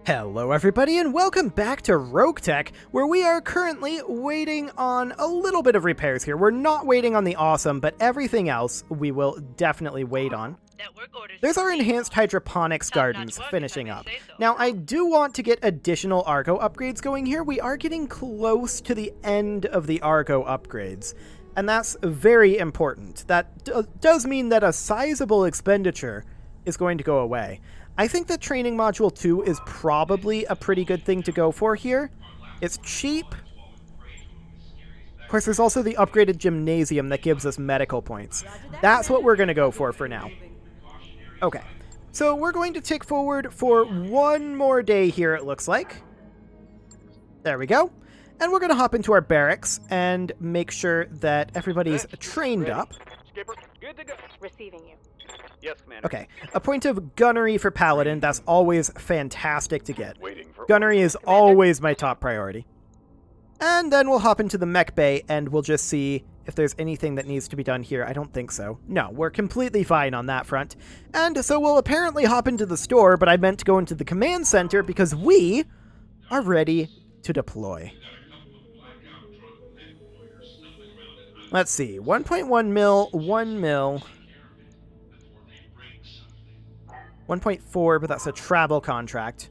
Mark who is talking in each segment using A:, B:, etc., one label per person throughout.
A: Hello everybody and welcome back to RogueTech, where we are currently waiting on a little bit of repairs here. We're not waiting on the awesome, but everything else we will definitely wait on. There's our enhanced hydroponics gardens finishing up. Now I do want to get additional Argo upgrades going here. We are getting close to the end of the Argo upgrades, and that's very important. That does mean that a sizable expenditure is going to go away. I think that Training Module 2 is probably a pretty good thing to go for here. It's cheap. Of course, there's also the upgraded gymnasium that gives us medical points. That's what we're going to go for now. Okay, so we're going to tick forward for one more day here, it looks like. There we go. And we're going to hop into our barracks and make sure that everybody's trained up.
B: Skipper, good to go.
C: Receiving you.
B: Yes, Commander.
A: Okay, a point of gunnery for Paladin. That's always fantastic to get. Gunnery is always my top priority. And then we'll hop into the mech bay and we'll just see if there's anything that needs to be done here. I don't think so. No, we're completely fine on that front. And so we'll apparently hop into the store, but I meant to go into the command center because we are ready to deploy. Let's see, 1.1 mil, 1 mil. 1.4, but that's a travel contract.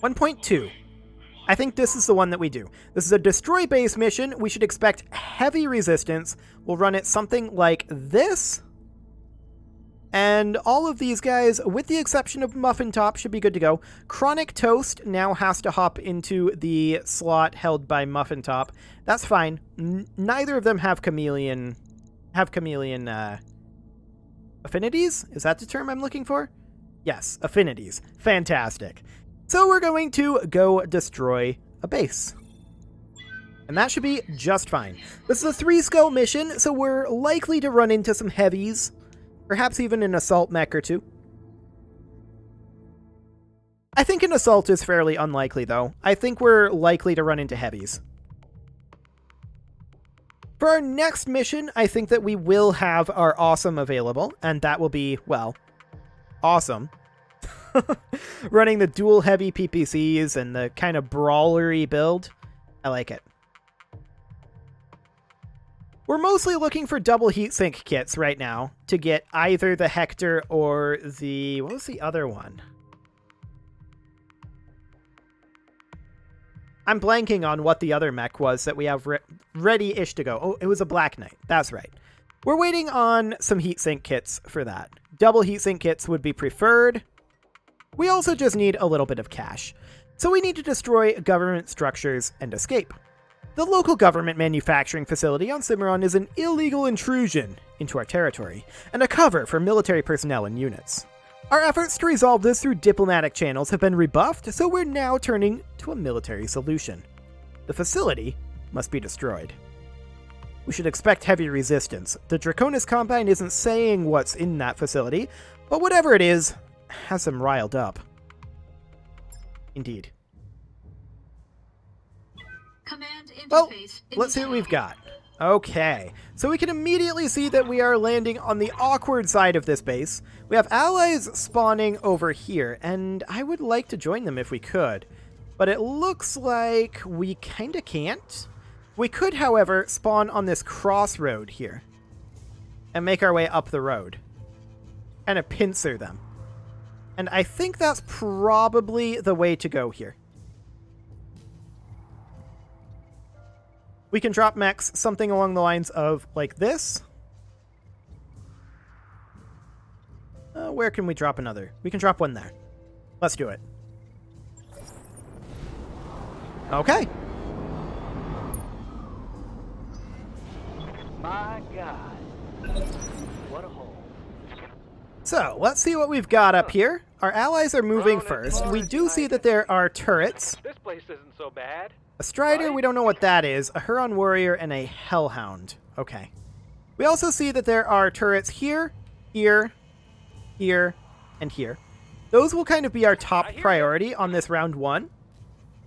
A: 1.2. I think this is the one that we do. This is a destroy base mission. We should expect heavy resistance. We'll run it something like this. And all of these guys, with the exception of Muffin Top, should be good to go. Chronic Toast now has to hop into the slot held by Muffin Top. That's fine. Neither of them have chameleon affinities? Is that the term I'm looking for? Yes, affinities. Fantastic. So we're going to go destroy a base. And that should be just fine. This is a 3-skull mission, so we're likely to run into some heavies. Perhaps even an assault mech or two. I think an assault is fairly unlikely, though. I think we're likely to run into heavies. For our next mission, I think that we will have our awesome available, and that will be, well, awesome. Running the dual heavy PPCs and the kind of brawlery build. I like it. We're mostly looking for double heatsink kits right now to get either the Hector or the... what was the other one? I'm blanking on what the other mech was that we have ready-ish to go. Oh, it was a Black Knight. That's right. We're waiting on some heatsink kits for that. Double heatsink kits would be preferred. We also just need a little bit of cash. So we need to destroy government structures and escape. The local government manufacturing facility on Cimarron is an illegal intrusion into our territory, and a cover for military personnel and units. Our efforts to resolve this through diplomatic channels have been rebuffed, so we're now turning to a military solution. The facility must be destroyed. We should expect heavy resistance. The Draconis Combine isn't saying what's in that facility, but whatever it is, has them riled up. Indeed.
C: Command interface.
A: Well, let's see what we've got. Okay, so we can immediately see that we are landing on the awkward side of this base. We have allies spawning over here, and I would like to join them if we could. But it looks like we kinda can't. We could, however, spawn on this crossroad here. And make our way up the road. Kind of pincer them. And I think that's probably the way to go here. We can drop mechs something along the lines of like this. Where can we drop another? We can drop one there. Let's do it. Okay.
B: My God. What a hole.
A: So, let's see what we've got up here. Our allies are moving first. We do see that there are turrets.
B: This place isn't so bad.
A: A Strider, we don't know what that is. A Huron Warrior, and a Hellhound. Okay. We also see that there are turrets here, here, here, and here. Those will kind of be our top priority on this round one.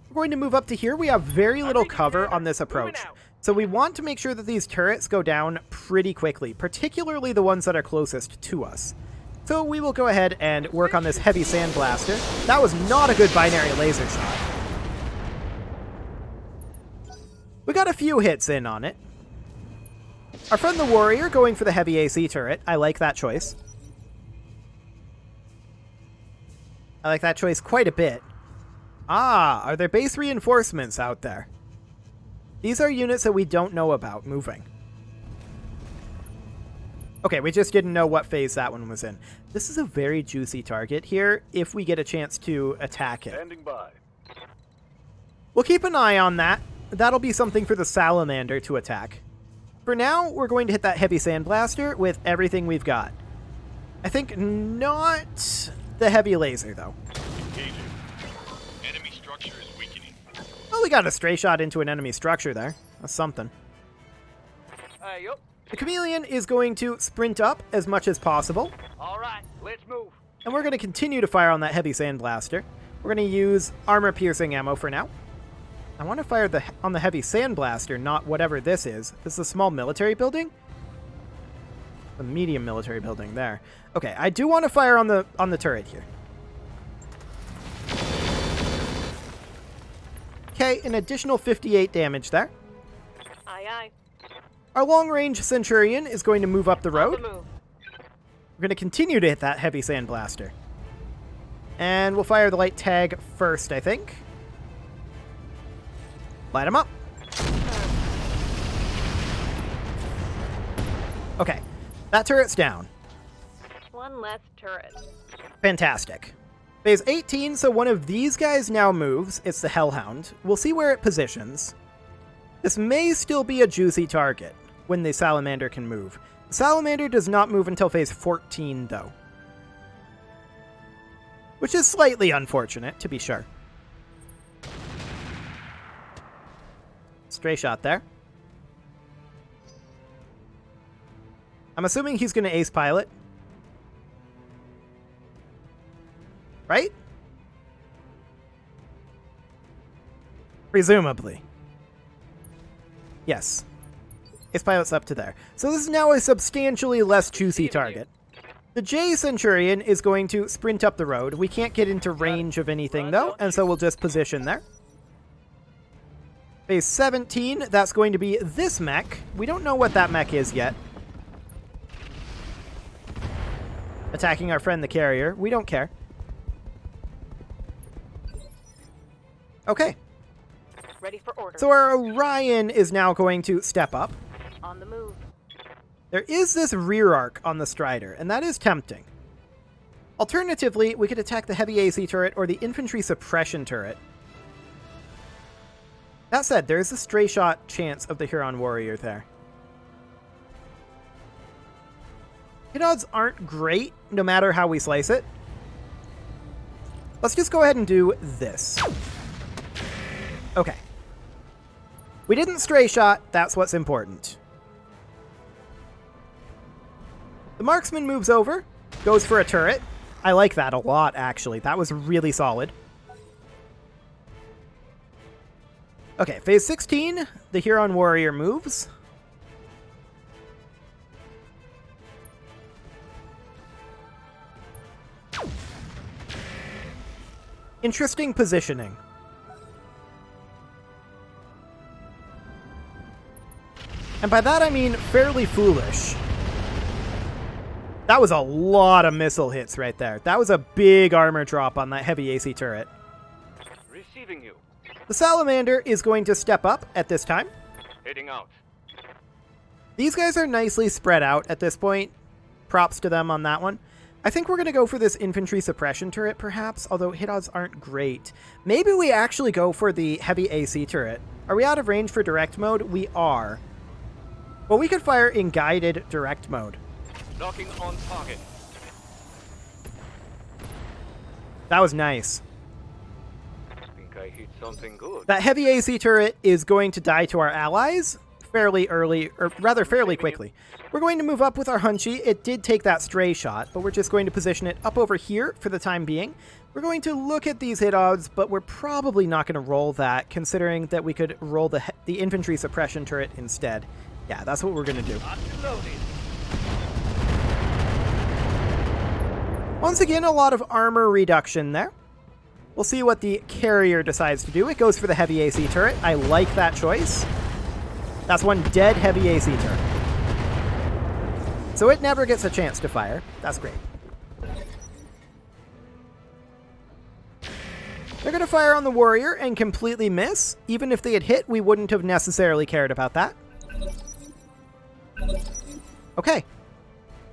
A: We're going to move up to here. We have very little cover on this approach. So we want to make sure that these turrets go down pretty quickly, particularly the ones that are closest to us. So we will go ahead and work on this heavy sandblaster. That was not a good binary laser shot. We got a few hits in on it. Our friend the Warrior going for the heavy AC turret. I like that choice. I like that choice quite a bit. Ah, are there base reinforcements out there? These are units that we don't know about moving. Okay, we just didn't know what phase that one was in. This is a very juicy target here if we get a chance to attack it.
B: Standing by.
A: We'll keep an eye on that. That'll be something for the Salamander to attack. For now, we're going to hit that heavy sandblaster with everything we've got. I think not the heavy laser, though.
D: Engaging. Enemy structure is weakening.
A: Well, we got a stray shot into an enemy structure there. That's something.
B: Yup.
A: The Chameleon is going to sprint up as much as possible.
B: All right, let's move.
A: And we're going to continue to fire on that heavy sandblaster. We're going to use armor-piercing ammo for now. I want to fire on the heavy sandblaster, not whatever this is. This is a small military building? A medium military building there. Okay, I do want to fire on the turret here. Okay, an additional 58 damage there.
C: Aye, aye.
A: Our long-range Centurion is going to move up the road.
C: On the move.
A: We're going to continue to hit that heavy sandblaster. And we'll fire the light tag first, I think. Light him up. Okay, that turret's down.
C: One less turret.
A: Fantastic. Phase 18, so one of these guys now moves. It's the Hellhound. We'll see where it positions. This may still be a juicy target when the Salamander can move. The Salamander does not move until phase 14, though. Which is slightly unfortunate, to be sure. Stray shot there. I'm assuming he's going to ace pilot. Right? Presumably. Yes. Ace pilot's up to there. So this is now a substantially less juicy target. The J Centurion is going to sprint up the road. We can't get into range of anything, though, and so we'll just position there. Phase 17, that's going to be this mech. We don't know what that mech is yet. Attacking our friend the carrier. We don't care. Okay.
C: Ready for order.
A: So our Orion is now going to step up.
C: On the move.
A: There is this rear arc on the Strider, and that is tempting. Alternatively, we could attack the heavy AC turret or the infantry suppression turret. That said, there is a stray shot chance of the Huron Warrior there. Hit odds aren't great, no matter how we slice it. Let's just go ahead and do this. Okay. We didn't stray shot, that's what's important. The marksman moves over, goes for a turret. I like that a lot, actually. That was really solid. Okay, phase 16, the Huron Warrior moves. Interesting positioning. And by that I mean fairly foolish. That was a lot of missile hits right there. That was a big armor drop on that heavy AC turret.
B: Receiving you.
A: The Salamander is going to step up at this time.
B: Heading out.
A: These guys are nicely spread out at this point. Props to them on that one. I think we're going to go for this infantry suppression turret, perhaps, although hit odds aren't great. Maybe we actually go for the heavy AC turret. Are we out of range for direct mode? We are. Well, we could fire in guided direct mode.
B: Knocking on target.
A: That was nice.
B: Think I hit something good.
A: That heavy AC turret is going to die to our allies fairly early, or rather fairly quickly. We're going to move up with our Hunchy. It did take that stray shot, but we're just going to position it up over here for the time being. We're going to look at these hit odds, but we're probably not going to roll that, considering that we could roll the infantry suppression turret instead. Yeah, that's what we're going to do. Once again, a lot of armor reduction there. We'll see what the carrier decides to do. It goes for the heavy AC turret. I like that choice. That's one dead heavy AC turret. So it never gets a chance to fire. That's great. They're going to fire on the warrior and completely miss. Even if they had hit, we wouldn't have necessarily cared about that. Okay.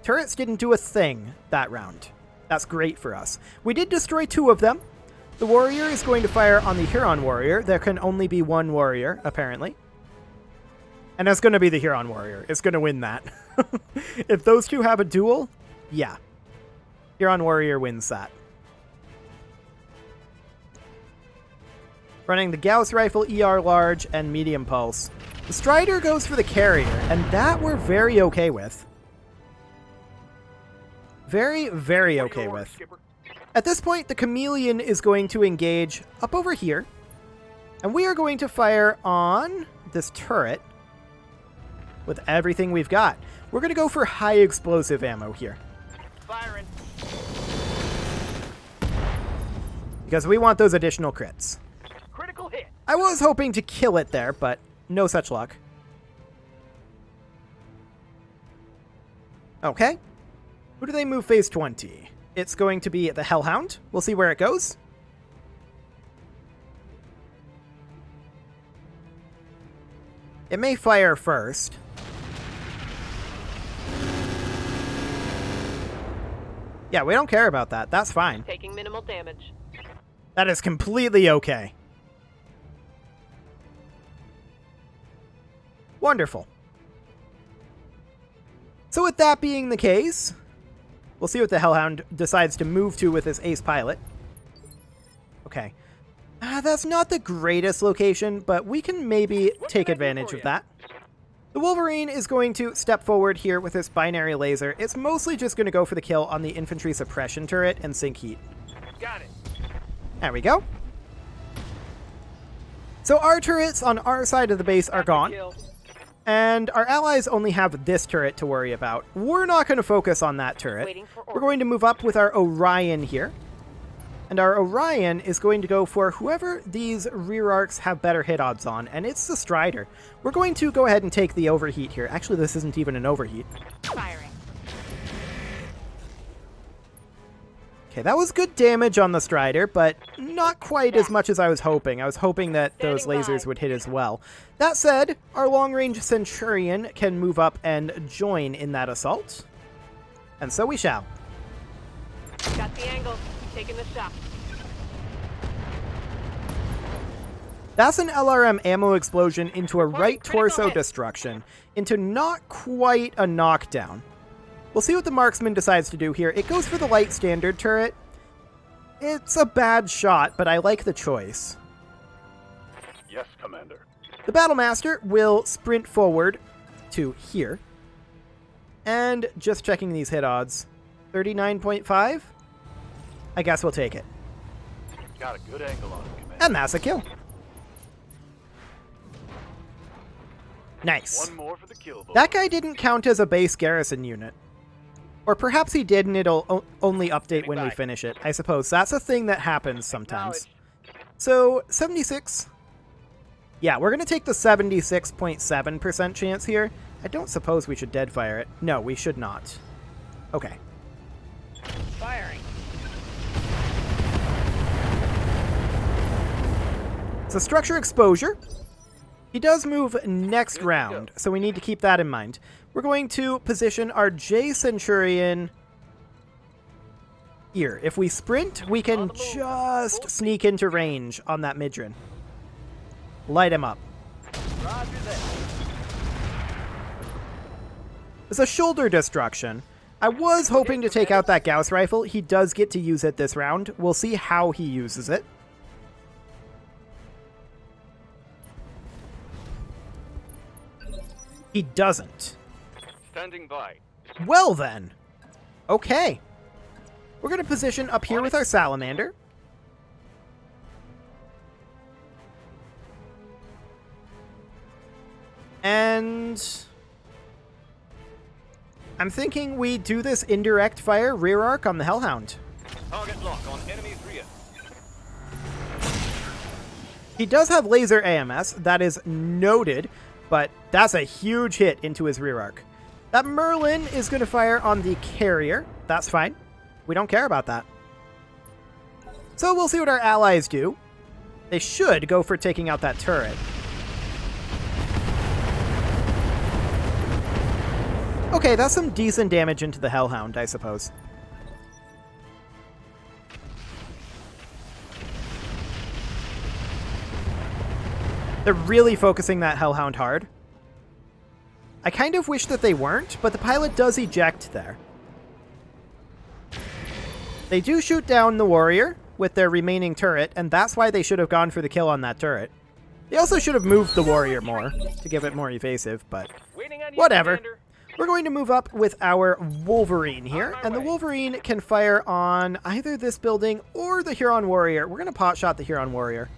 A: Turrets didn't do a thing that round. That's great for us. We did destroy 2 of them. The warrior is going to fire on the Huron warrior. There can only be 1 warrior, apparently. And that's going to be the Huron warrior. It's going to win that. If those 2 have a duel, yeah. Huron warrior wins that. Running the Gauss rifle, ER large, and medium pulse. The Strider goes for the carrier, and that we're very okay with. Very, very okay with. At this point, the Chameleon is going to engage up over here, and we are going to fire on this turret with everything we've got. We're going to go for high explosive ammo here.
B: Firing.
A: Because we want those additional crits.
B: Critical hit.
A: I was hoping to kill it there, but no such luck. Okay. Who do they move phase 20? It's going to be the Hellhound. We'll see where it goes. It may fire first. Yeah, we don't care about that. That's fine.
C: Taking minimal damage.
A: That is completely okay. Wonderful. So with that being the case, we'll see what the Hellhound decides to move to with his ace pilot. Okay. That's not the greatest location, but we can maybe take advantage of that. The Wolverine is going to step forward here with his binary laser. It's mostly just going to go for the kill on the infantry suppression turret and sink heat.
B: Got it.
A: There we go. So our turrets on our side of the base are gone. And our allies only have this turret to worry about. We're not going to focus on that turret. We're going to move up with our Orion here. And our Orion is going to go for whoever these rear arcs have better hit odds on, and it's the Strider. We're going to go ahead and take the overheat here. Actually, this isn't even an overheat.
C: Firing.
A: Okay, that was good damage on the Strider, but not quite as much as I was hoping. I was hoping that those lasers would hit as well. That said, our long-range Centurion can move up and join in that assault. And so we shall.
C: Got the angle. Taking the shot.
A: That's an LRM ammo explosion into a right torso destruction, into not quite a knockdown. We'll see what the marksman decides to do here. It goes for the light standard turret. It's a bad shot, but I like the choice.
D: Yes, Commander.
A: The Battlemaster will sprint forward to here. And just checking these hit odds. 39.5? I guess we'll take it.
D: Got a good angle on it, Commander.
A: And that's a kill. Nice.
D: One more for the kill, boy.
A: That guy didn't count as a base garrison unit. Or perhaps he did and it'll only update when we finish it. I suppose that's a thing that happens sometimes. So, 76. Yeah, we're going to take the 76.7% chance here. I don't suppose we should deadfire it. No, we should not. Okay.
C: Firing.
A: So structure exposure. He does move next round, so we need to keep that in mind. We're going to position our J Centurion here. If we sprint, we can just sneak into range on that Midran. Light him up.
B: Roger that.
A: It's a shoulder destruction. I was hoping to take out that Gauss rifle. He does get to use it this round. We'll see how he uses it. He doesn't.
B: Standing by.
A: Well then. Okay. We're going to position up here with our Salamander. And I'm thinking we do this indirect fire rear arc on the Hellhound.
B: Target lock on enemy's rear.
A: He does have laser AMS, that is noted, but that's a huge hit into his rear arc. That Merlin is going to fire on the carrier. That's fine. We don't care about that. So we'll see what our allies do. They should go for taking out that turret. Okay, that's some decent damage into the Hellhound, I suppose. They're really focusing that Hellhound hard. I kind of wish that they weren't, but the pilot does eject there. They do shoot down the warrior with their remaining turret, and that's why they should have gone for the kill on that turret. They also should have moved the warrior more to give it more evasive, but whatever. We're going to move up with our Wolverine here, and the Wolverine can fire on either this building or the Huron warrior. We're going to pot shot the Huron warrior.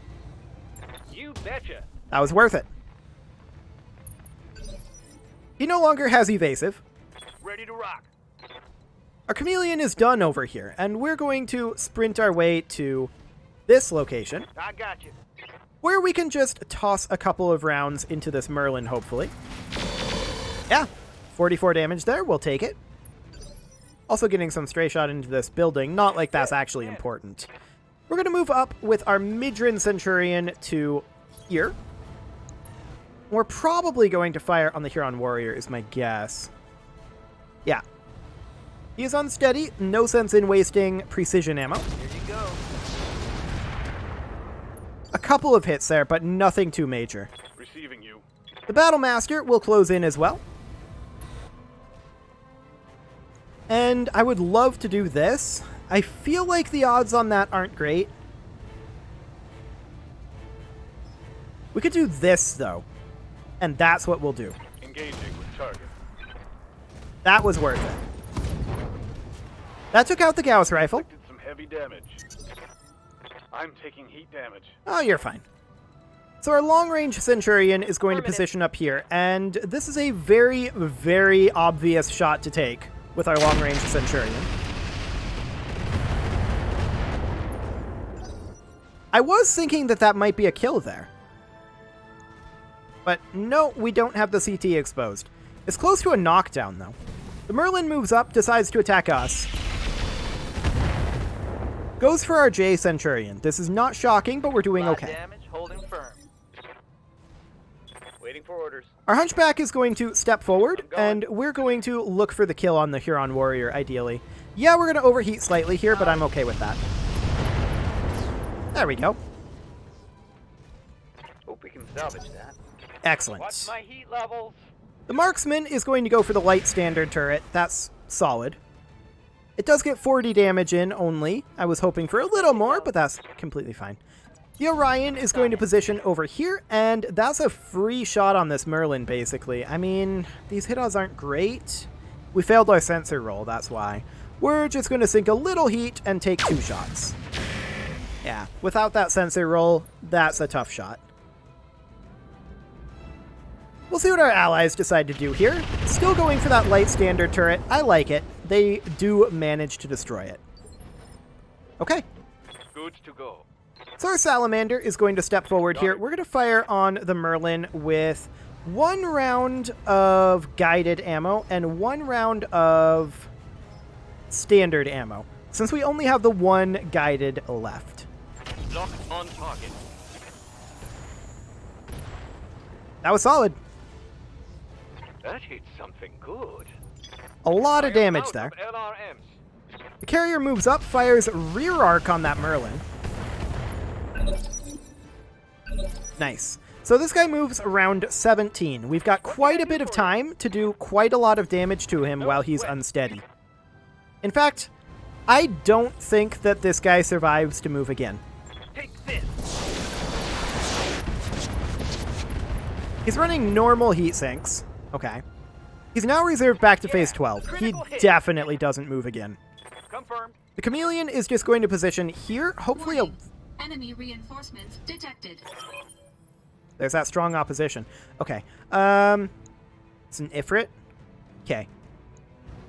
B: You betcha.
A: That was worth it. He no longer has evasive.
B: Ready to rock.
A: Our chameleon is done over here, and we're going to sprint our way to this location,
B: I got you.
A: where we can just toss a couple of rounds into this Merlin, hopefully. Yeah, 44 damage there. We'll take it. Also getting some stray shot into this building. Not like that's actually important. We're going to move up with our Midran Centurion to here. We're probably going to fire on the Huron warrior, is my guess. Yeah. He is unsteady. No sense in wasting precision ammo.
B: Here you go.
A: A couple of hits there, but nothing too major.
D: Receiving you.
A: The Battlemaster will close in as well. And I would love to do this. I feel like the odds on that aren't great. We could do this, though. And that's what we'll do.
D: Engaging with target.
A: That was worth it. That took out the Gauss rifle.
D: Inflicted some heavy damage. I'm taking heat damage.
A: Oh, you're fine. So our long-range Centurion is going to position up here, and this is a very, very obvious shot to take with our long-range Centurion. I was thinking that that might be a kill there. But no, we don't have the CT exposed. It's close to a knockdown, though. The Merlin moves up, decides to attack us. Goes for our J Centurion. This is not shocking, but we're doing okay.
B: Damage, holding firm. Waiting for orders.
A: Our Hunchback is going to step forward, and we're going to look for the kill on the Huron warrior, ideally. Yeah, we're going to overheat slightly here, but I'm okay with that. There we go.
B: Hope we can salvage that.
A: Excellent.
B: Watch my heat levels.
A: The Marksman is going to go for the light standard turret. That's solid. It does get 40 damage in only. I was hoping for a little more, but that's completely fine. The Orion is going to position over here, and that's a free shot on this Merlin, basically. I mean, these hit odds aren't great. We failed our sensor roll, that's why. We're just going to sink a little heat and take 2 shots. Yeah, without that sensor roll, that's a tough shot. We'll see what our allies decide to do here. Still going for that light standard turret. I like it. They do manage to destroy it. Okay.
B: Good to go.
A: So our Salamander is going to step forward here. We're going to fire on the Merlin with 1 round of guided ammo and 1 round of standard ammo, since we only have the 1 guided left.
B: Lock on target.
A: That was solid.
B: That hit something good.
A: A lot of damage
B: Out
A: there.
B: of LRMs.
A: The carrier moves up, fires rear arc on that Merlin. Nice. So this guy moves around 17. We've got quite a bit of time to do quite a lot of damage to him while he's unsteady. In fact, I don't think that this guy survives to move again.
B: Take this.
A: He's running normal heat sinks. Okay. He's now reserved back to phase 12. He definitely doesn't move again.
B: Confirmed.
A: The Chameleon is just going to position here. Hopefully
E: Enemy reinforcements detected.
A: there's that strong opposition. Okay. It's an Ifrit. Okay.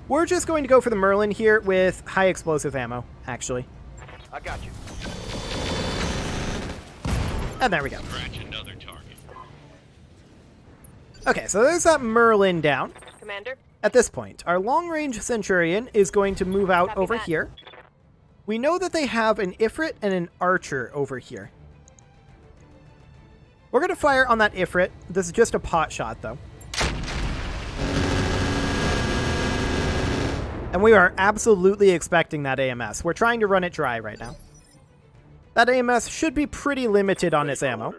A: We're just going to go for the Merlin here with high explosive ammo, actually.
B: I got you.
A: And there we go.
D: Scratch another target.
A: Okay, so there's that Merlin down.
C: Commander?
A: At this point, our long-range Centurion is going to move out
C: Copy
A: over
C: that.
A: here. We know that they have an Ifrit and an Archer over here. We're going to fire on that Ifrit. This is just a pot shot, though. And we are absolutely expecting that AMS. We're trying to run it dry right now. That AMS should be pretty limited on its ammo.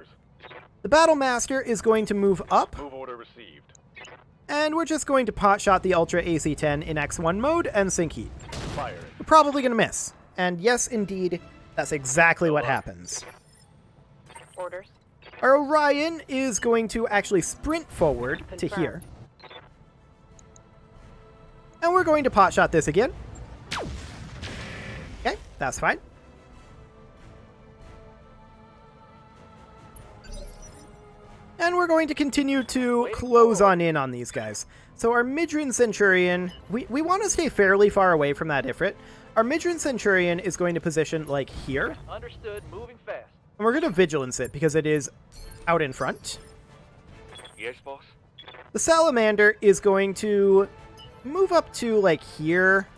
A: The Battle Master is going to move up.
B: Move order received.
A: And we're just going to pot shot the Ultra AC-10 in X1 mode and sink heat.
B: Fire it.
A: We're probably going to miss. And yes, indeed, that's exactly what happens.
C: Orders.
A: Our Orion is going to actually sprint forward to
C: Confirm.
A: here. And we're going to pot shot this again. Okay, that's fine. And we're going to continue to close on in on these guys. So our Midran Centurion, we want to stay fairly far away from that Ifrit. Our Midran Centurion is going to position like here.
B: Understood. Moving fast.
A: And we're going to Vigilance it because it is out in front.
B: Yes, boss.
A: The Salamander is going to move up to like here.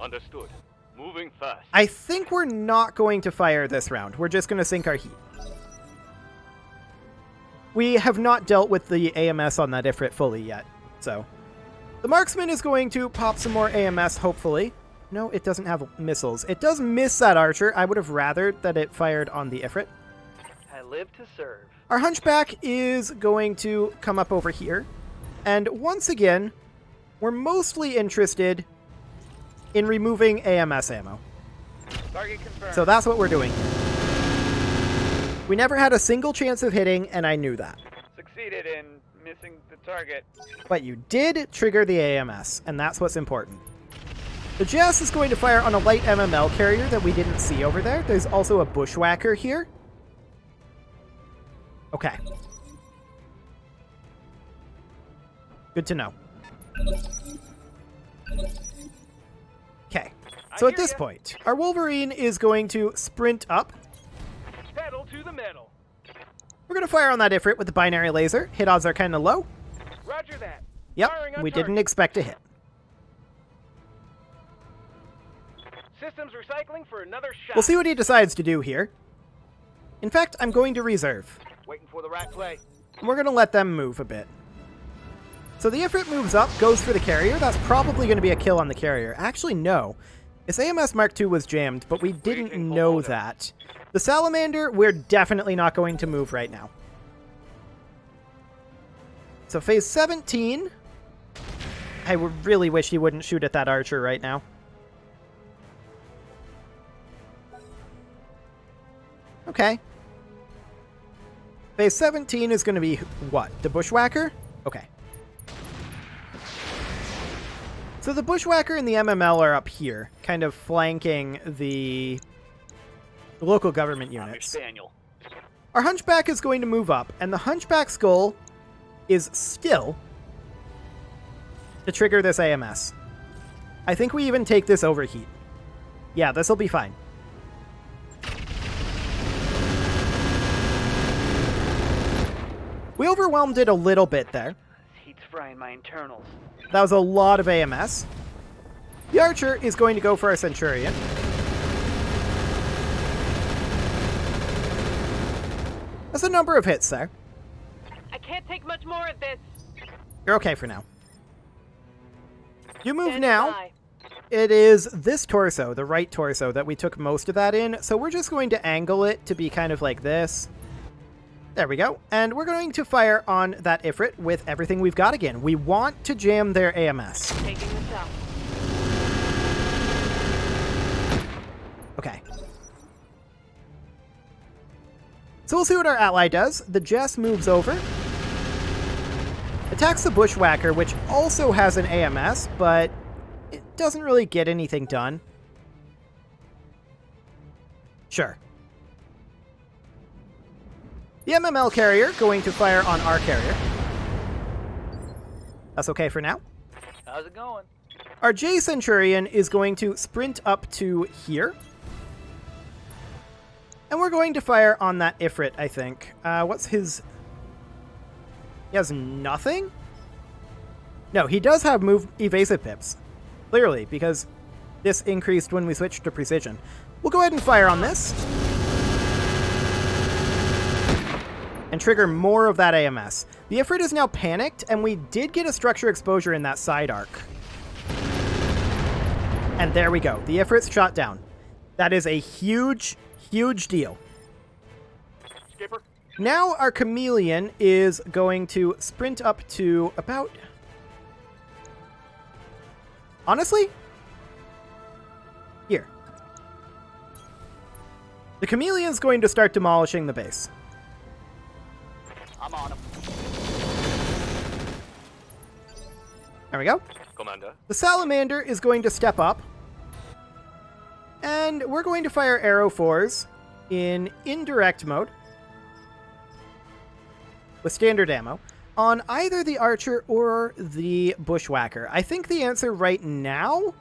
B: Understood. Moving fast.
A: I think we're not going to fire this round. We're just going to sink our heat. We have not dealt with the AMS on that Ifrit fully yet, so. The Marksman is going to pop some more AMS, hopefully. No, it doesn't have missiles. It does miss that Archer. I would have rathered that it fired on the Ifrit.
B: I live to serve.
A: Our Hunchback is going to come up over here. And once again, we're mostly interested in removing AMS ammo.
B: Target confirmed.
A: So that's what we're doing. We never had a single chance of hitting, and I knew that.
B: Succeeded in missing the target.
A: But you did trigger the AMS, and that's what's important. The Jess is going to fire on a light MML carrier that we didn't see over there. There's also a Bushwhacker here. Okay. Good to know. Okay. So at this point, our Wolverine is going to sprint up.
B: Pedal to the metal.
A: We're going to fire on that Ifrit with the binary laser. Hit odds are kind of low.
B: Roger that.
A: Yep,
B: Firing on
A: we
B: target.
A: didn't expect a hit.
B: Systems recycling for another shot.
A: We'll see what he decides to do here. In fact, I'm going to reserve.
B: Waiting for the right play.
A: And we're going to let them move a bit. So the Ifrit moves up, goes for the carrier. That's probably going to be a kill on the carrier. Actually, no. This AMS Mark II was jammed, but we didn't
B: Briefing full
A: know
B: order.
A: that. The Salamander, we're definitely not going to move right now. So phase 17. I would really wish he wouldn't shoot at that Archer right now. Okay. Phase 17 is going to be what? The Bushwhacker? Okay. So the Bushwhacker and the MML are up here, kind of flanking the local government units.
B: Daniel.
A: Our Hunchback is going to move up, and the Hunchback's goal is still to trigger this AMS. I think we even take this overheat. Yeah, this will be fine. We overwhelmed it a little bit there.
B: Heat's frying my internals.
A: That was a lot of AMS. The Archer is going to go for our Centurion. That's a number of hits there.
C: I can't take much more of this.
A: You're okay for now. You move
C: Standing
A: now.
C: by.
A: It is this torso, the right torso, that we took most of that in. So we're just going to angle it to be kind of like this. There we go. And we're going to fire on that Ifrit with everything we've got again. We want to jam their AMS.
C: Taking the shot.
A: Okay. So we'll see what our ally does. The Jess moves over. Attacks the Bushwhacker, which also has an AMS, but it doesn't really get anything done. Sure. The MML carrier going to fire on our carrier. That's okay for now.
B: How's it going?
A: Our J Centurion is going to sprint up to here. And we're going to fire on that Ifrit, I think. What's his... He has nothing? No, he does have move evasive pips. Clearly, because this increased when we switched to precision. We'll go ahead and fire on this. And trigger more of that AMS. The Ifrit is now panicked, and we did get a structure exposure in that side arc. And there we go. The Ifrit's shot down. That is a huge, huge deal.
B: Skipper.
A: Now our Chameleon is going to sprint up to about... Honestly? Here. The Chameleon's going to start demolishing the base.
B: I'm on him.
A: There we go.
D: Commander.
A: The Salamander is going to step up. And we're going to fire Arrow 4s in indirect mode with standard ammo on either the Archer or the Bushwhacker. I think the answer right now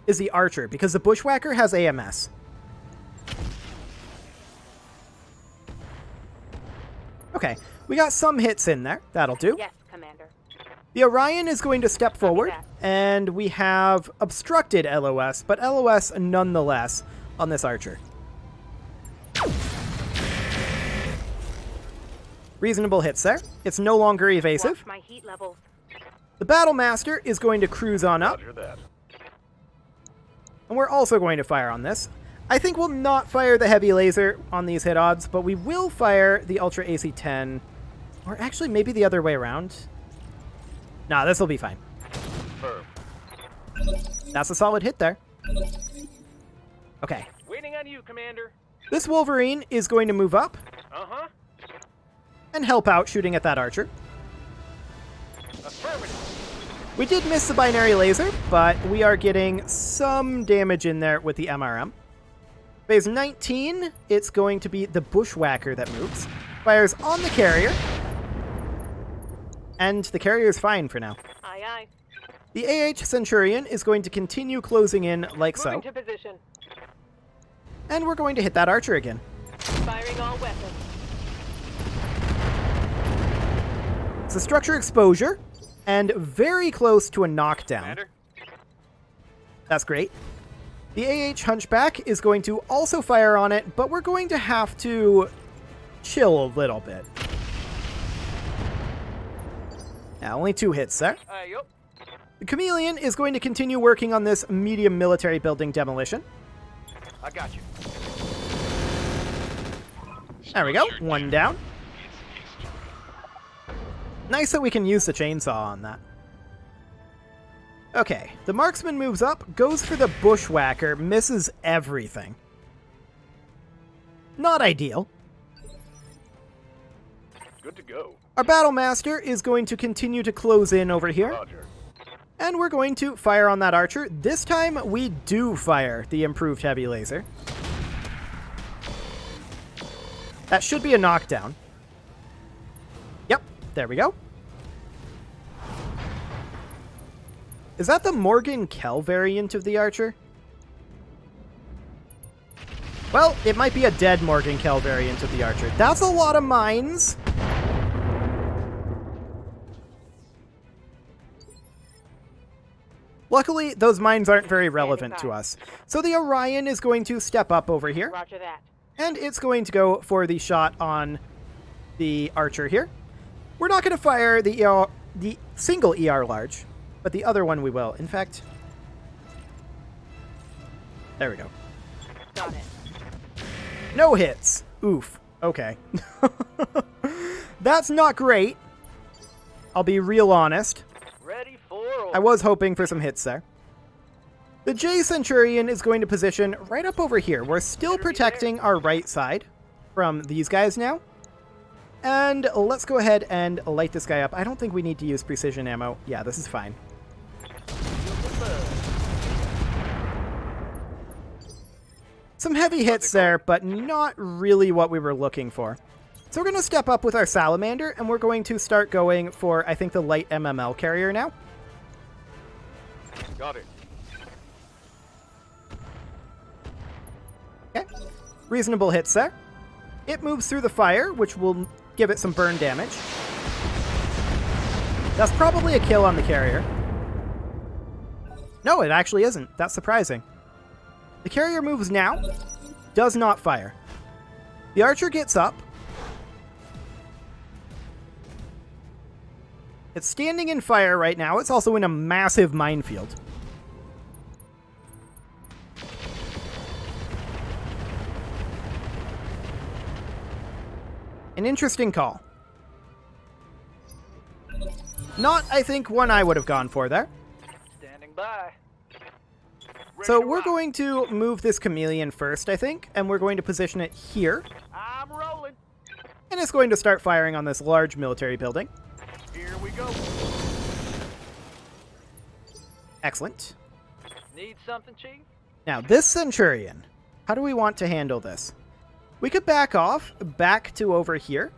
A: is the Archer, because the Bushwhacker has AMS. Okay, we got some hits in there. That'll do.
C: Yes, Commander.
A: The Orion is going to step forward, and we have obstructed LOS, but LOS nonetheless on this Archer. Reasonable hits there. It's no longer evasive.
C: Watch my heat levels.
A: The Battlemaster is going to cruise on up,
D: Roger that.
A: and we're also going to fire on this. I think we'll not fire the heavy laser on these hit odds, but we will fire the Ultra AC-10, or actually maybe the other way around. Nah, this will be fine.
D: Firm.
A: That's a solid hit there. Okay.
B: Waiting on you, Commander.
A: This Wolverine is going to move up
B: Uh-huh.
A: and help out shooting at that Archer.
B: Affirmative.
A: We did miss the binary laser, but we are getting some damage in there with the MRM. Phase 19, it's going to be the Bushwhacker that moves. Fires on the carrier. And the carrier is fine for now.
C: Aye, aye.
A: The AH Centurion is going to continue closing in like so.
C: Moving to position.
A: And we're going to hit that Archer again.
C: Firing all weapons.
A: It's a structure exposure, and very close to a knockdown.
B: Commander.
A: That's great. The AH Hunchback is going to also fire on it, but we're going to have to chill a little bit. Now, only 2 hits there.
B: Yup.
A: The Chameleon is going to continue working on this medium military building demolition.
B: I got you.
A: There we go. 1 down. Nice that we can use the chainsaw on that. Okay, the Marksman moves up, goes for the Bushwhacker, misses everything. Not ideal.
D: Good to go.
A: Our Battlemaster is going to continue to close in over here.
D: Roger.
A: And we're going to fire on that Archer. This time, we do fire the improved heavy laser. That should be a knockdown. Yep, there we go. Is that the Morgan Kell variant of the Archer? Well, it might be a dead Morgan Kell variant of the Archer. That's a lot of mines. Luckily, those mines aren't very relevant to us. So the Orion is going to step up over here,
C: Roger that.
A: and it's going to go for the shot on the Archer here. We're not going to fire the single ER large, but the other one we will. In fact, there we go.
C: Got it.
A: No hits. Oof. Okay. That's not great. I'll be real honest.
B: Ready for
A: I was hoping for some hits there. The J Centurion is going to position right up over here. We're still protecting our right side from these guys now. And let's go ahead and light this guy up. I don't think we need to use precision ammo. Yeah, this is fine. Some heavy hits there, but not really what we were looking for. So we're going to step up with our Salamander, and we're going to start going for, I think, the light MML carrier now.
B: Got it.
A: Okay. Reasonable hits there. It moves through the fire, which will give it some burn damage. That's probably a kill on the carrier. No, it actually isn't. That's surprising. The carrier moves now. Does not fire. The archer gets up. It's standing in fire right now. It's also in a massive minefield. An interesting call. Not, I think, one I would have gone for there.
B: Standing by.
A: So we're going to move this chameleon first, I think, and we're going to position it here.
B: I'm rolling.
A: And it's going to start firing on this large military building.
B: Here we go.
A: Excellent.
B: Need something, Chief?
A: Now, this Centurion, how do we want to handle this? We could back off, back to over here,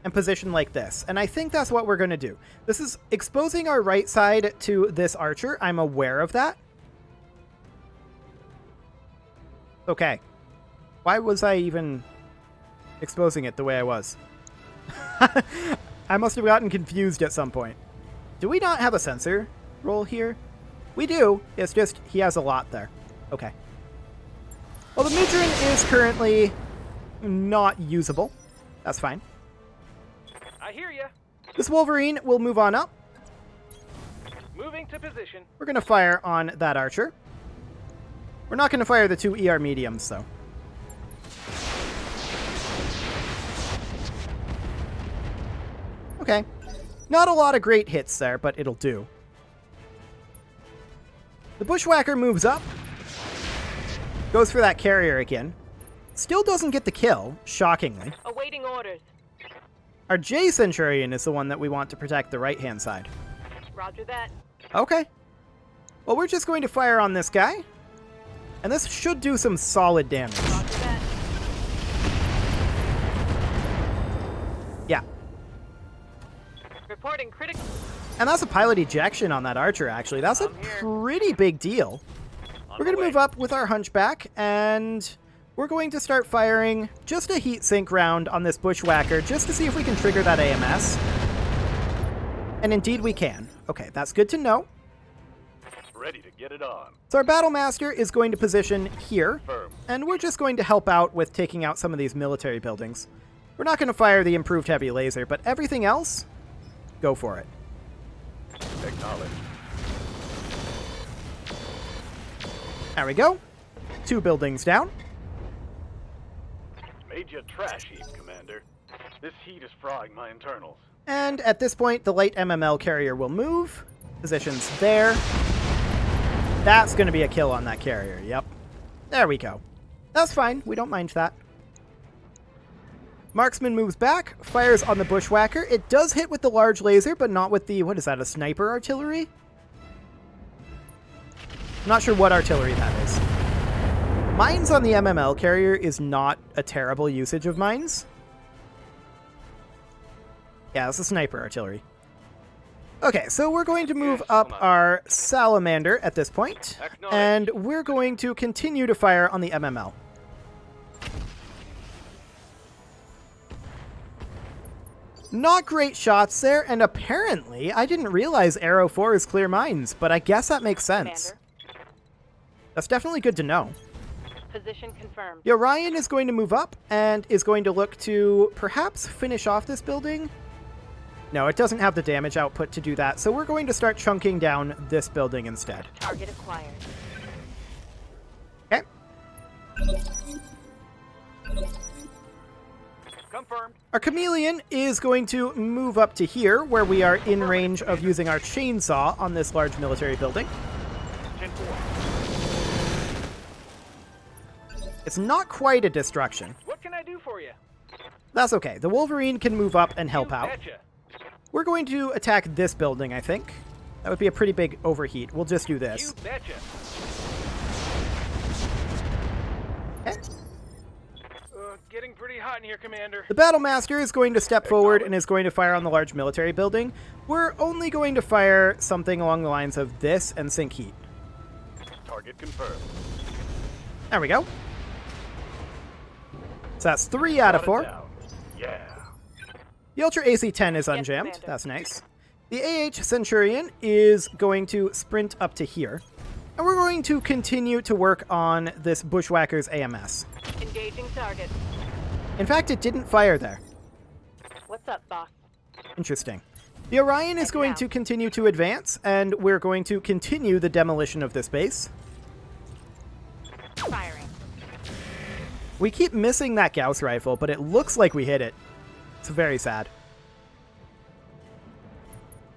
A: and position like this. And I think that's what we're going to do. This is exposing our right side to this archer. I'm aware of that. Okay. Why was I even exposing it the way I was? I must have gotten confused at some point. Do we not have a sensor roll here? We do. It's just he has a lot there. Okay. Well, the Mudron is currently not usable. That's fine.
B: I hear ya.
A: This Wolverine will move on up.
B: Moving to position.
A: We're going to fire on that archer. We're not going to fire the two ER mediums, though. Okay. Not a lot of great hits there, but it'll do. The Bushwhacker moves up. Goes for that carrier again. Still doesn't get the kill, shockingly.
C: Awaiting orders.
A: Our J Centurion is the one that we want to protect the right-hand side.
C: Roger that.
A: Okay. Well, we're just going to fire on this guy. And this should do some solid damage.
C: Roger that.
A: Yeah.
C: Reporting critical.
A: And that's a pilot ejection on that archer, actually. That's a pretty big deal. We're going to move up with our Hunchback, and we're going to start firing just a heat sink round on this Bushwhacker just to see if we can trigger that AMS. And indeed we can. Okay, that's good to know.
D: Ready to get it on.
A: So our Battlemaster is going to position here,
D: Firm.
A: and we're just going to help out with taking out some of these military buildings. We're not going to fire the improved heavy laser, but everything else, go for it.
D: Acknowledge.
A: There we go. 2 buildings down.
D: Made you a trash heap, Commander. This heat is frying my internals.
A: And at this point, the light MML carrier will move. Positions there. That's going to be a kill on that carrier. Yep. There we go. That's fine. We don't mind that. Marksman moves back, fires on the Bushwhacker. It does hit with the large laser, but not with the, what is that, a sniper artillery? I'm not sure what artillery that is. Mines on the MML carrier is not a terrible usage of mines. Yeah, it's a sniper artillery. Okay, so we're going to move up our Salamander at this point, and we're going to continue to fire on the MML. Not great shots there, and apparently, I didn't realize Arrow 4 is clear mines, but I guess that makes sense.
C: Commander.
A: That's definitely good to know.
C: Position confirmed.
A: The Orion is going to move up, and is going to look to perhaps finish off this building. No, it doesn't have the damage output to do that, so we're going to start chunking down this building instead.
C: Target acquired.
A: Okay.
B: Confirmed.
A: Our Chameleon is going to move up to here, where we are in range of using our chainsaw on this large military building.
B: 10-4.
A: It's not quite a destruction.
B: What can I do for you?
A: That's okay. The Wolverine can move up and help
B: You
A: out.
B: betcha.
A: We're going to attack this building, I think. That would be a pretty big overheat. We'll just do this.
B: You betcha.
A: Okay.
B: getting pretty hot in here, Commander.
A: The Battle Master is going to step forward and is going to fire on the large military building. We're only going to fire something along the lines of this and sink heat.
B: Target confirmed.
A: There we go. So that's 3 out of 4.
B: Yeah.
A: The Ultra AC-10 is unjammed.
C: Commander.
A: That's nice. The AH Centurion is going to sprint up to here. And we're going to continue to work on this Bushwhacker's AMS.
C: Engaging target.
A: In fact, it didn't fire there.
C: What's up, boss?
A: Interesting. The Orion is going to continue to advance, and we're going to continue the demolition of this base.
C: Firing.
A: We keep missing that Gauss rifle, but it looks like we hit it. It's very sad.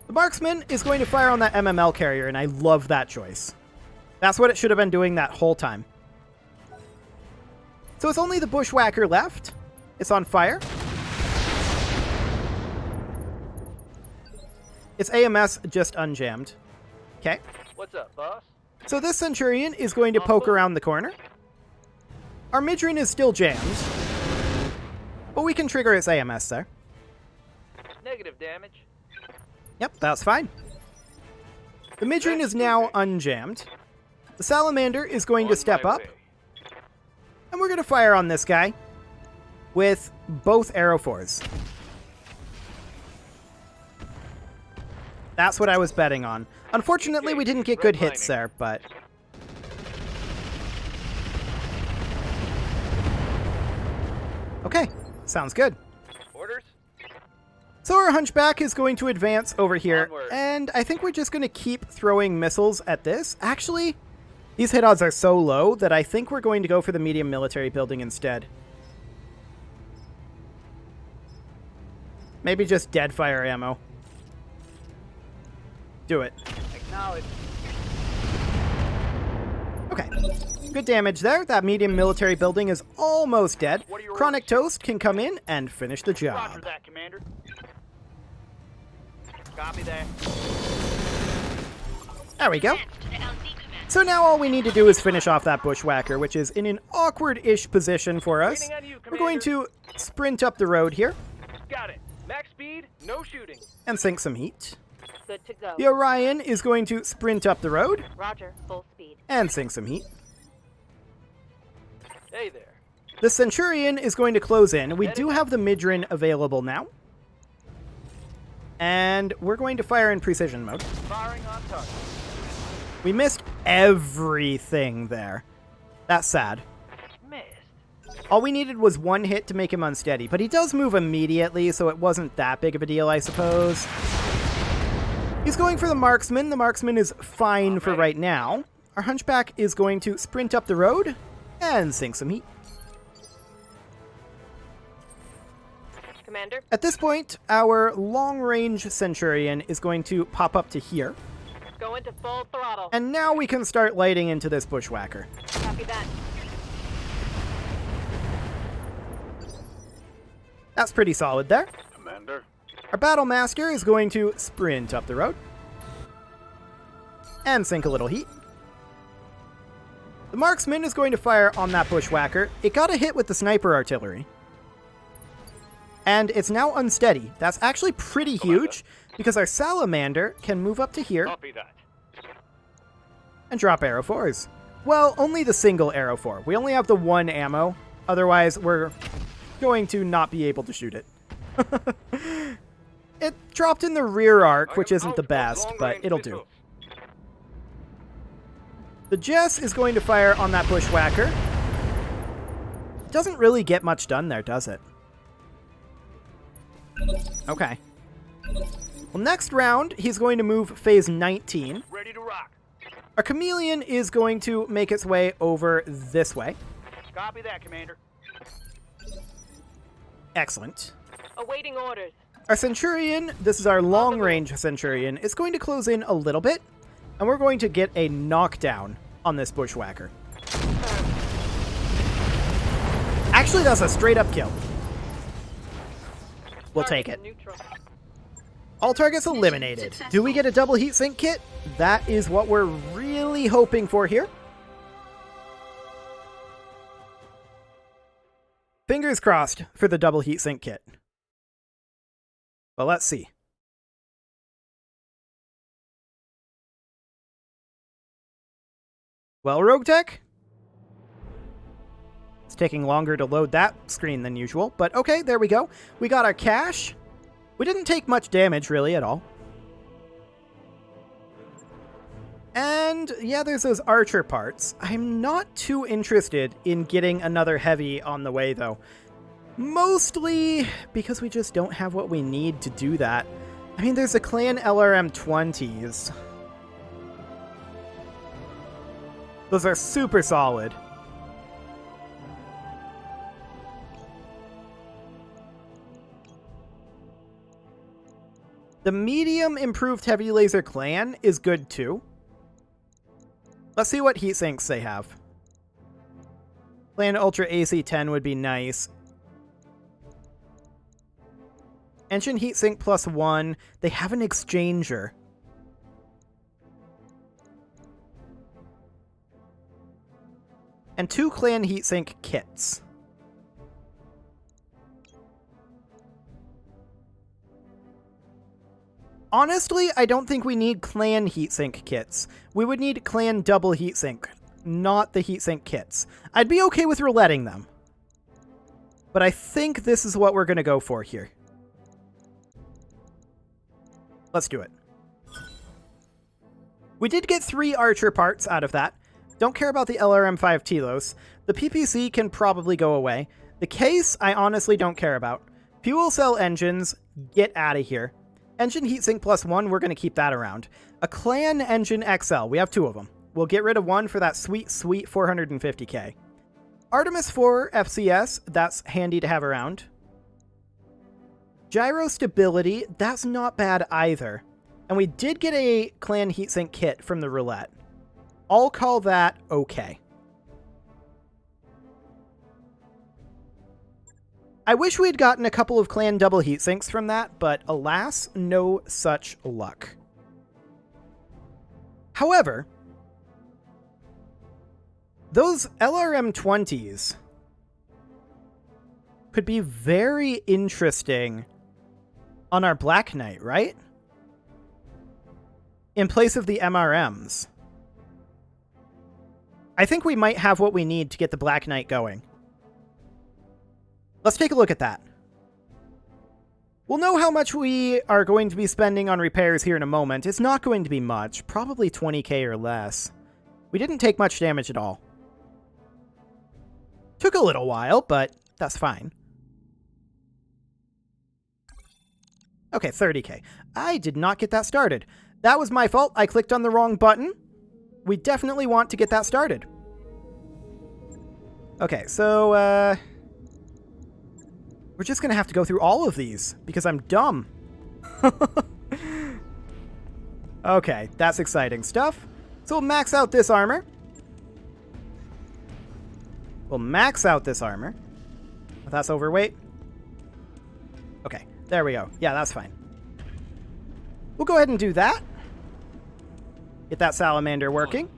A: The Marksman is going to fire on that MML carrier, and I love that choice. That's what it should have been doing that whole time. So it's only the Bushwhacker left. It's on fire. Its AMS just unjammed. Okay.
B: What's up, boss?
A: So this Centurion is going to poke around the corner. Our Midran is still jammed, but we can trigger its AMS there.
B: Negative damage.
A: Yep, that's fine. The Midran is now unjammed. The Salamander is going to step up, and we're going to fire on this guy with both Aerophores. That's what I was betting on. Unfortunately, we didn't get good hits there, but... Okay, sounds good.
B: Orders?
A: So our Hunchback is going to advance over here,
B: Onward.
A: and I think we're just going to keep throwing missiles at this. Actually, these hit odds are so low that I think we're going to go for the medium military building instead. Maybe just dead fire ammo. Do it.
B: Acknowledge.
A: Okay. Good damage there. That medium military building is almost dead.
B: What are your
A: Chronic Toast can come in and finish the
B: Roger
A: job.
B: that, Commander. Copy that.
A: There we go. So now all we need to do is finish off that Bushwhacker, which is in an awkward-ish position for us.
B: Waiting on you,
A: We're going
B: Commander.
A: to sprint up the road here
B: Got it. Max speed, no shooting.
A: and sink some heat.
C: Good to go.
A: The Orion is going to sprint up the road
C: Roger, full speed.
A: and sink some heat.
B: Hey there.
A: The Centurion is going to close in. We do have the Midran available now. And we're going to fire in precision mode.
B: Firing on target.
A: We missed everything there. That's sad.
B: Missed.
A: All we needed was one hit to make him unsteady, but he does move immediately, so it wasn't that big of a deal, I suppose. He's going for the Marksman. The Marksman is fine for right now. Our Hunchback is going to sprint up the road and sink some heat.
C: Commander,
A: At this point, our long-range Centurion is going to pop up to here,
C: go into full throttle.
A: and now we can start lighting into this Bushwhacker.
C: Copy that.
A: That's pretty solid there.
B: Commander.
A: Our Battle Master is going to sprint up the road and sink a little heat. The Marksman is going to fire on that Bushwhacker. It got a hit with the Sniper Artillery. And it's now unsteady. That's actually pretty huge, because our Salamander can move up to here
B: Copy that.
A: and drop Aerophores. Well, only the single Aerophore. We only have the one ammo. Otherwise, we're going to not be able to shoot it. It dropped in the rear arc, which isn't the best, but it'll do. The Jess is going to fire on that Bushwhacker. Doesn't really get much done there, does it? Okay. Well, next round, he's going to move phase 19.
B: Ready to rock.
A: Our Chameleon is going to make its way over this way.
B: Copy that, Commander.
A: Excellent.
C: Awaiting orders.
A: Our Centurion, this is our long-range Centurion, is going to close in a little bit, and we're going to get a knockdown on this Bushwhacker. Actually, that's a straight-up kill. We'll take it.
C: Neutral.
A: All targets eliminated. Do we get a double heat sink kit? That is what we're really hoping for here. Fingers crossed for the double heatsink kit. But let's see. Well, RogueTech? It's taking longer to load that screen than usual, but okay, there we go. We got our cash. We didn't take much damage, really, at all. And, yeah, there's those archer parts. I'm not too interested in getting another heavy on the way, though. Mostly because we just don't have what we need to do that. I mean, there's a clan LRM-20s. Those are super solid. The medium improved heavy laser clan is good too. Let's see what heatsinks they have. Clan Ultra AC-10 would be nice. Engine heatsink +1. They have an exchanger. And 2 clan heatsink kits. Honestly, I don't think we need clan heatsink kits. We would need clan double heatsink, not the heatsink kits. I'd be okay with rouletting them. But I think this is what we're going to go for here. Let's do it. We did get 3 archer parts out of that. Don't care about the LRM-5 Telos. The PPC can probably go away. The case, I honestly don't care about. Fuel cell engines, get out of here. Engine heatsink +1, we're going to keep that around. A clan engine XL, we have 2 of them. We'll get rid of 1 for that sweet, sweet 450k. Artemis 4 FCS, that's handy to have around. Gyro stability, that's not bad either. And we did get a clan heatsink kit from the roulette. I'll call that okay. I wish we had gotten a couple of clan double heatsinks from that, but alas, no such luck. However, those LRM-20s could be very interesting on our Black Knight, right? In place of the MRMs. I think we might have what we need to get the Black Knight going. Let's take a look at that. We'll know how much we are going to be spending on repairs here in a moment. It's not going to be much, probably 20k or less. We didn't take much damage at all. Took a little while, but that's fine. Okay, 30k. I did not get that started. That was my fault. I clicked on the wrong button. We definitely want to get that started. Okay, so, we're just going to have to go through all of these, because I'm dumb. Okay, that's exciting stuff. So we'll max out this armor. We'll max out this armor. If that's overweight. Okay, there we go. Yeah, that's fine. We'll go ahead and do that. Get that salamander working.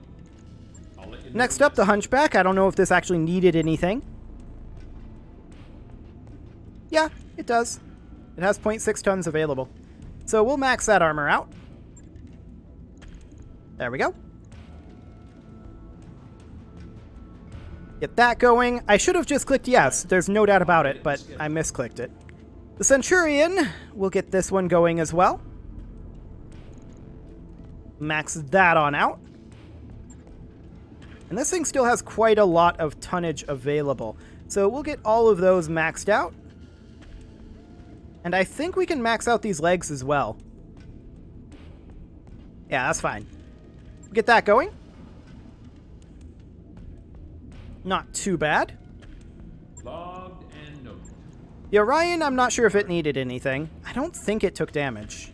A: Next up, the Hunchback. I don't know if this actually needed anything. Yeah, it does. It has 0.6 tons available. So we'll max that armor out. There we go. Get that going. I should have just clicked yes. There's no doubt about it, but I misclicked it. The Centurion, we'll get this one going as well. Max that on out. And this thing still has quite a lot of tonnage available. So we'll get all of those maxed out. And I think we can max out these legs as well. Yeah, that's fine. Get that going. Not too bad.
F: Logged and noted.
A: The Orion, I'm not sure if it needed anything. I don't think it took damage.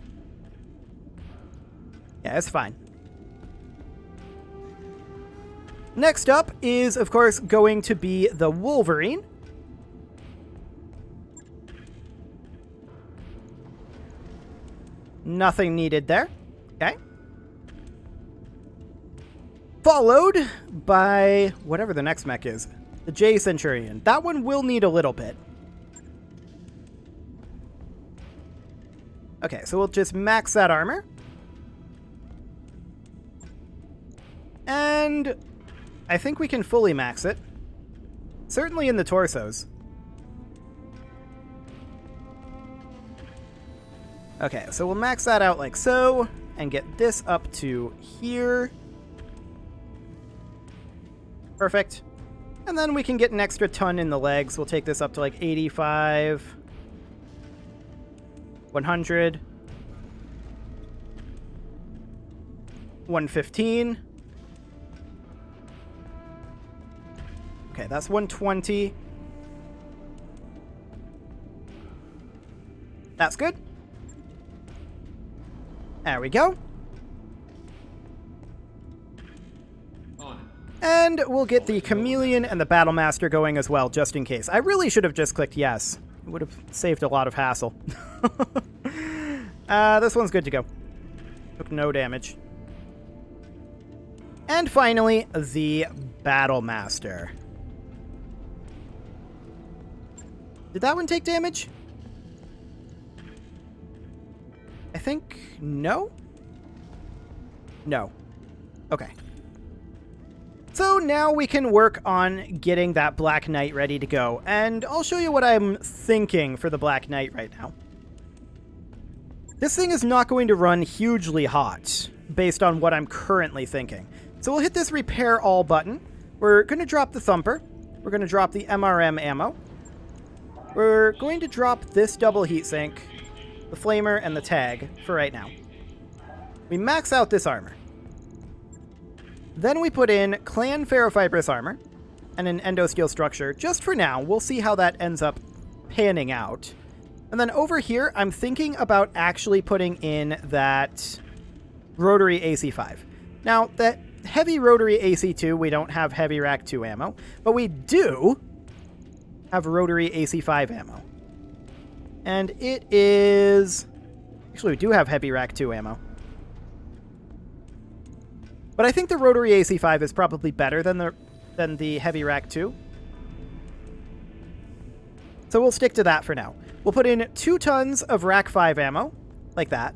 A: Yeah, it's fine. Next up is, of course, going to be the Wolverine. Nothing needed there. Okay. Followed by whatever the next mech is. The J Centurion. That one will need a little bit. Okay, so we'll just max that armor. And I think we can fully max it. Certainly in the torsos. Okay, so we'll max that out like so, and get this up to here. Perfect. And then we can get an extra ton in the legs. We'll take this up to like 85, 100, 115. Okay, that's 120. That's good. There we go. And we'll get the Chameleon and the Battlemaster going as well, just in case. I really should have just clicked yes. It would have saved a lot of hassle. This one's good to go. Took no damage. And finally, the Battlemaster. Did that one take damage? I think no? No. Okay. So now we can work on getting that Black Knight ready to go, and I'll show you what I'm thinking for the Black Knight right now. This thing is not going to run hugely hot, based on what I'm currently thinking. So we'll hit this Repair All button. We're going to drop the Thumper. We're going to drop the MRM ammo. We're going to drop this double heatsink, the Flamer, and the Tag for right now. We max out this armor. Then we put in Clan Ferrofibrous armor and an Endosteel structure just for now. We'll see how that ends up panning out. And then over here, I'm thinking about actually putting in that rotary AC5. Now, that heavy rotary AC2, we don't have heavy rack 2 ammo, but we do have rotary AC5 ammo. And it is... Actually, we do have heavy rack 2 ammo. But I think the rotary AC5 is probably better than the heavy rack 2. So we'll stick to that for now. We'll put in 2 tons of rack 5 ammo, like that.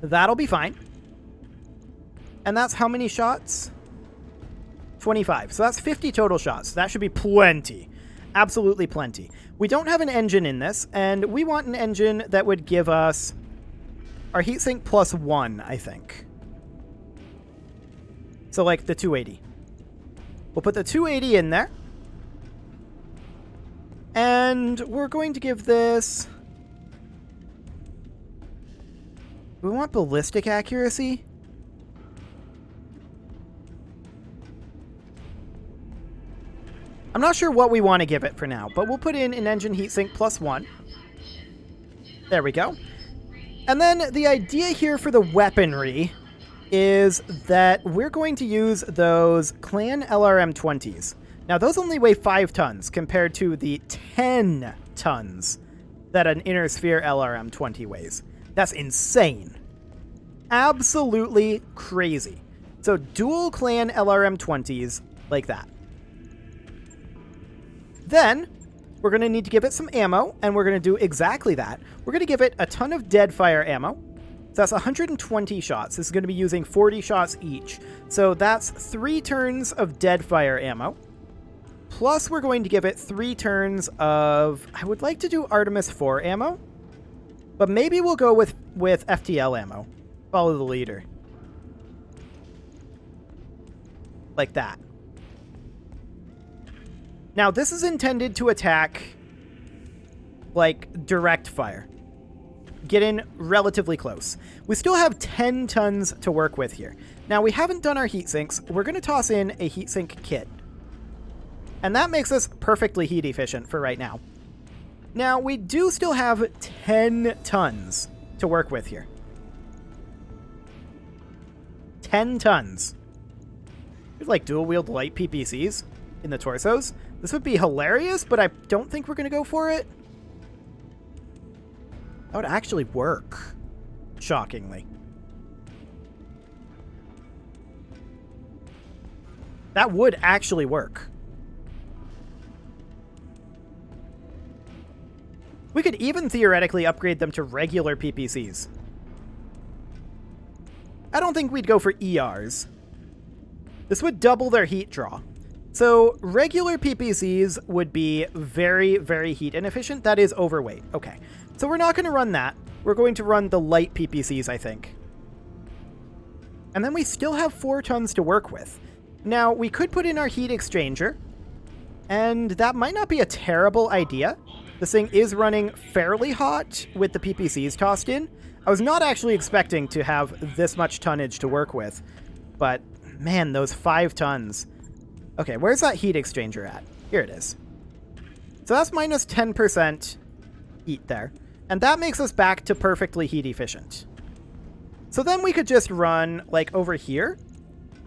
A: That'll be fine. And that's how many shots? 25. So that's 50 total shots. That should be plenty. Absolutely plenty. We don't have an engine in this, and we want an engine that would give us our heatsink plus 1, I think. So like the 280. We'll put the 280 in there. And we're going to give this... We want ballistic accuracy. I'm not sure what we want to give it for now, but we'll put in an engine heatsink plus 1. There we go. And then the idea here for the weaponry is that we're going to use those Clan LRM-20s. Now, those only weigh 5 tons compared to the 10 tons that an Inner Sphere LRM-20 weighs. That's insane. Absolutely crazy. So dual Clan LRM-20s like that. Then we're going to need to give it some ammo, and we're going to do exactly that. We're going to give it a ton of Deadfire ammo. So that's 120 shots. This is going to be using 40 shots each. So that's 3 turns of Deadfire ammo. Plus, we're going to give it 3 turns of... I would like to do Artemis 4 ammo. But maybe we'll go with FTL ammo. Follow the leader. Like that. Now, this is intended to attack, like, direct fire. Get in relatively close. We still have 10 tons to work with here. Now, we haven't done our heat sinks. We're going to toss in a heatsink kit. And that makes us perfectly heat efficient for right now. Now, we do still have 10 tons to work with here. 10 tons. There's like dual-wield light PPCs in the torsos. This would be hilarious, but I don't think we're going to go for it. That would actually work. Shockingly. That would actually work. We could even theoretically upgrade them to regular PPCs. I don't think we'd go for ERs. This would double their heat draw. So regular PPCs would be very, very heat inefficient. That is overweight. Okay. So we're not going to run that. We're going to run the light PPCs, I think. And then we still have 4 tons to work with. Now, we could put in our heat exchanger. And that might not be a terrible idea. This thing is running fairly hot with the PPCs tossed in. I was not actually expecting to have this much tonnage to work with. But, man, those 5 tons. Okay, where's that heat exchanger at? Here it is. So that's minus 10% heat there. And that makes us back to perfectly heat efficient. So then we could just run, like, over here.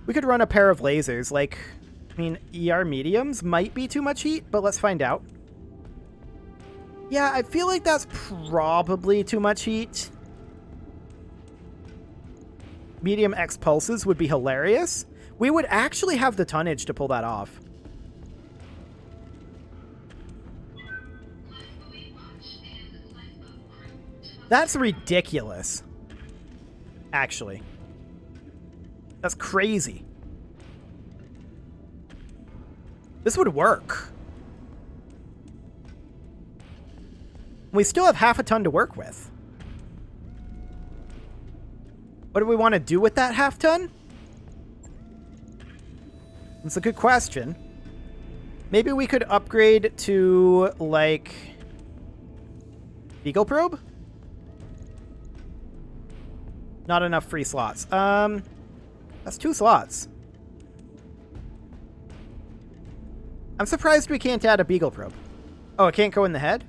A: We could run a pair of lasers. Like, I mean, ER mediums might be too much heat, but let's find out. Yeah, I feel like that's probably too much heat. Medium X pulses would be hilarious. We would actually have the tonnage to pull that off. That's ridiculous. Actually. That's crazy. This would work. We still have half a ton to work with. What do we want to do with that half ton? That's a good question. Maybe we could upgrade to, like, Beagle Probe? Not enough free slots. That's 2 slots. I'm surprised we can't add a Beagle Probe. Oh, it can't go in the head?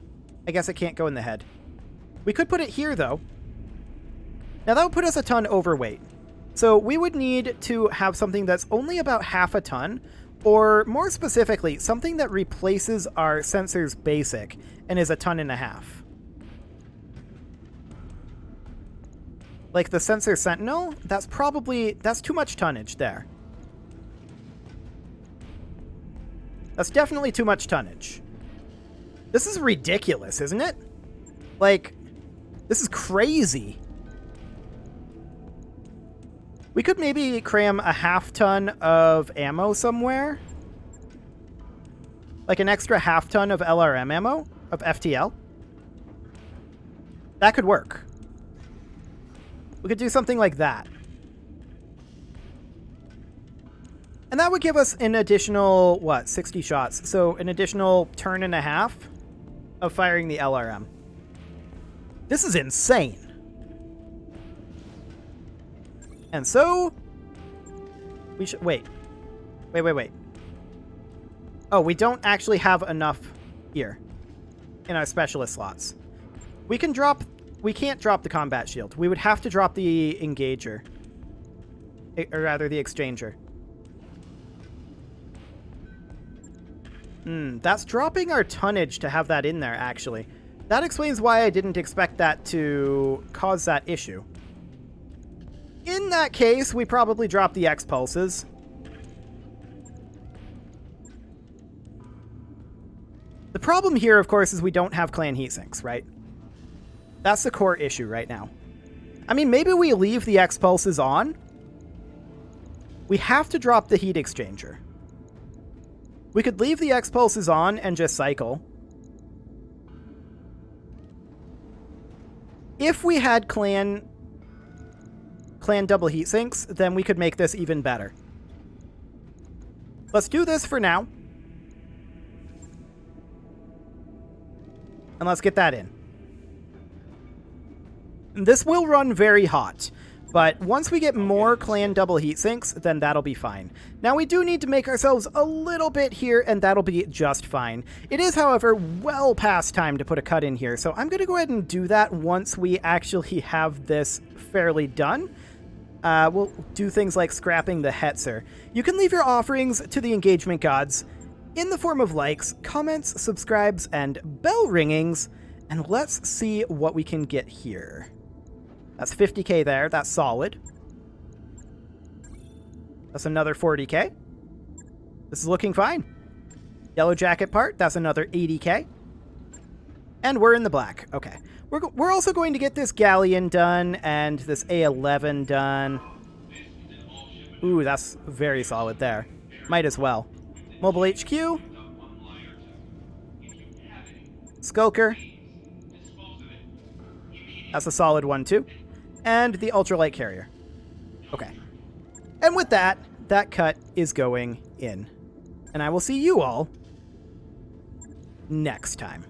A: I guess it can't go in the head. We could put it here, though. Now, that would put us a ton overweight. So we would need to have something that's only about half a ton, or more specifically, something that replaces our sensor's basic and is a ton and a half. Like the sensor Sentinel, that's too much tonnage there. That's definitely too much tonnage. This is ridiculous, isn't it? Like, this is crazy. We could maybe cram a half ton of ammo somewhere. Like an extra half ton of LRM ammo, of FTL. That could work. We could do something like that. And that would give us an additional, what, 60 shots. So an additional turn and a half of firing the LRM. This is insane. And so we should wait. Oh, we don't actually have enough here in our specialist slots. We can't drop the combat shield. We would have to drop the engager. Or rather, the exchanger. That's dropping our tonnage to have that in there, actually. That explains why I didn't expect that to cause that issue. In that case, we probably drop the X pulses. The problem here, of course, is we don't have clan heatsinks, right? That's the core issue right now. I mean, maybe we leave the X pulses on. We have to drop the heat exchanger. We could leave the X pulses on and just cycle. If we had clan double heatsinks, then we could make this even better. Let's do this for now. And let's get that in. This will run very hot, but once we get more clan double heatsinks, then that'll be fine. Now we do need to make ourselves a little bit here, and that'll be just fine. It is, however, well past time to put a cut in here, so I'm going to go ahead and do that once we actually have this fairly done. We'll do things like scrapping the Hetzer. You can leave your offerings to the engagement gods in the form of likes, comments, subscribes, and bell ringings, and let's see what we can get here. That's 50k there. That's solid. That's another 40k. This is looking fine. Yellow jacket part, that's another 80k. And we're in the black. Okay. We're also going to get this galleon done and this A11 done. Ooh, that's very solid there. Might as well. Mobile HQ. Skulker. That's a solid one, too. And the ultralight carrier. Okay. And with that, that cut is going in. And I will see you all next time.